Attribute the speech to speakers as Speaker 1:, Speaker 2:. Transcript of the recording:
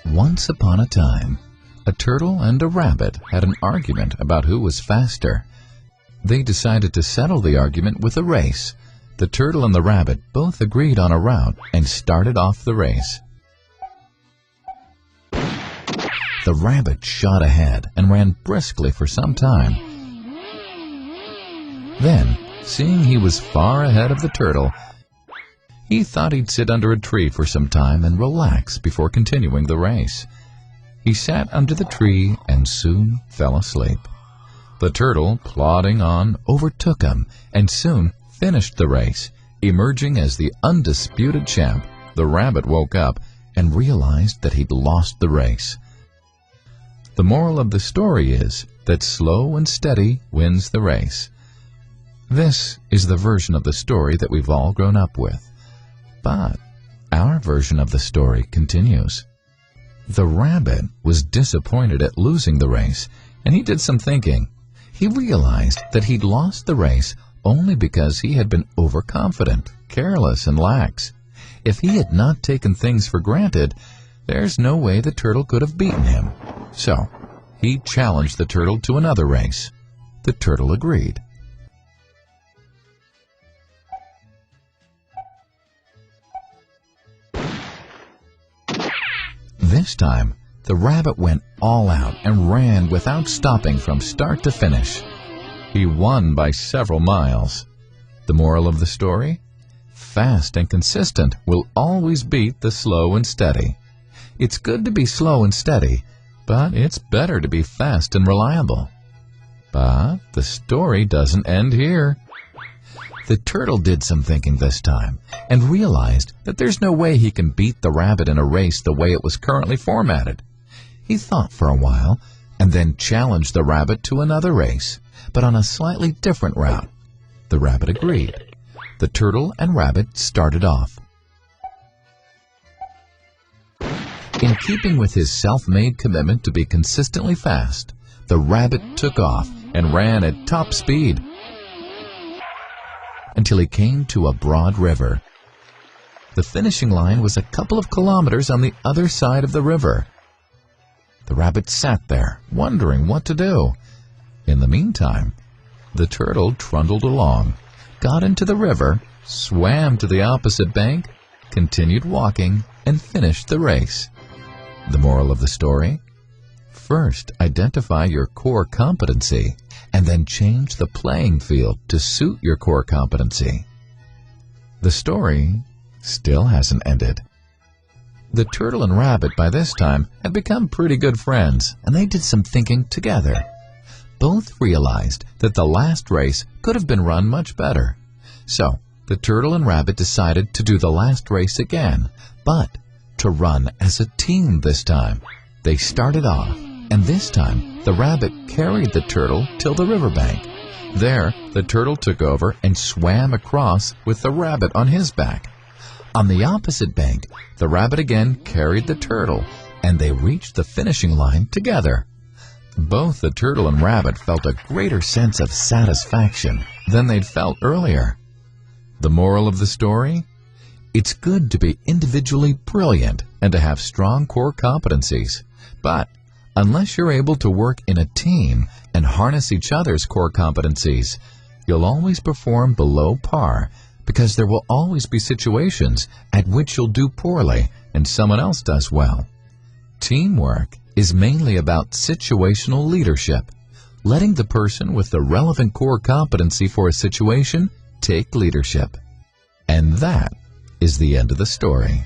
Speaker 1: Once upon a time, a turtle and a rabbit had an argument about who was faster. They decided to settle the argument with a race. The turtle and the rabbit both agreed on a route and started off the race. The rabbit shot ahead and ran briskly for some time. Then, seeing he was far ahead of the turtle, he thought he'd sit under a tree for some time and relax before continuing the race. He sat under the tree and soon fell asleep. The turtle, plodding on, overtook him and soon finished the race. Emerging as the undisputed champ, the rabbit woke up and realized that he'd lost the race. The moral of the story is that slow and steady wins the race. This is the version of the story that we've all grown up with. But our version of the story continues. The rabbit was disappointed at losing the race, and he did some thinking. He realized that he'd lost the race only because he had been overconfident, careless, and lax. If he had not taken things for granted, there's no way the turtle could have beaten him. So, he challenged the turtle to another race. The turtle agreed. This time, the rabbit went all out and ran without stopping from start to finish. He won by several miles. The moral of the story? Fast and consistent will always beat the slow and steady. It's good to be slow and steady, but it's better to be fast and reliable. But the story doesn't end here. The turtle did some thinking this time and realized that there's no way he can beat the rabbit in a race the way it was currently formatted. He thought for a while and then challenged the rabbit to another race, but on a slightly different route. The rabbit agreed. The turtle and rabbit started off. In keeping with his self-made commitment to be consistently fast, the rabbit took off and ran at top speed until he came to a broad river. The finishing line was a couple of kilometers on the other side of the river. The rabbit sat there, wondering what to do. In the meantime, the turtle trundled along, got into the river, swam to the opposite bank, continued walking, and finished the race. The moral of the story? First, identify your core competency, and then change the playing field to suit your core competency. The story still hasn't ended. The turtle and rabbit by this time had become pretty good friends, and they did some thinking together. Both realized that the last race could have been run much better. So, the turtle and rabbit decided to do the last race again, but to run as a team this time. They started off, and this time the rabbit carried the turtle till the riverbank. There, the turtle took over and swam across with the rabbit on his back. On the opposite bank, the rabbit again carried the turtle, and they reached the finishing line together. Both the turtle and rabbit felt a greater sense of satisfaction than they'd felt earlier. The moral of the story? It's good to be individually brilliant and to have strong core competencies, but unless you're able to work in a team and harness each other's core competencies, you'll always perform below par, because there will always be situations at which you'll do poorly and someone else does well. Teamwork is mainly about situational leadership, letting the person with the relevant core competency for a situation take leadership. And that is the end of the story.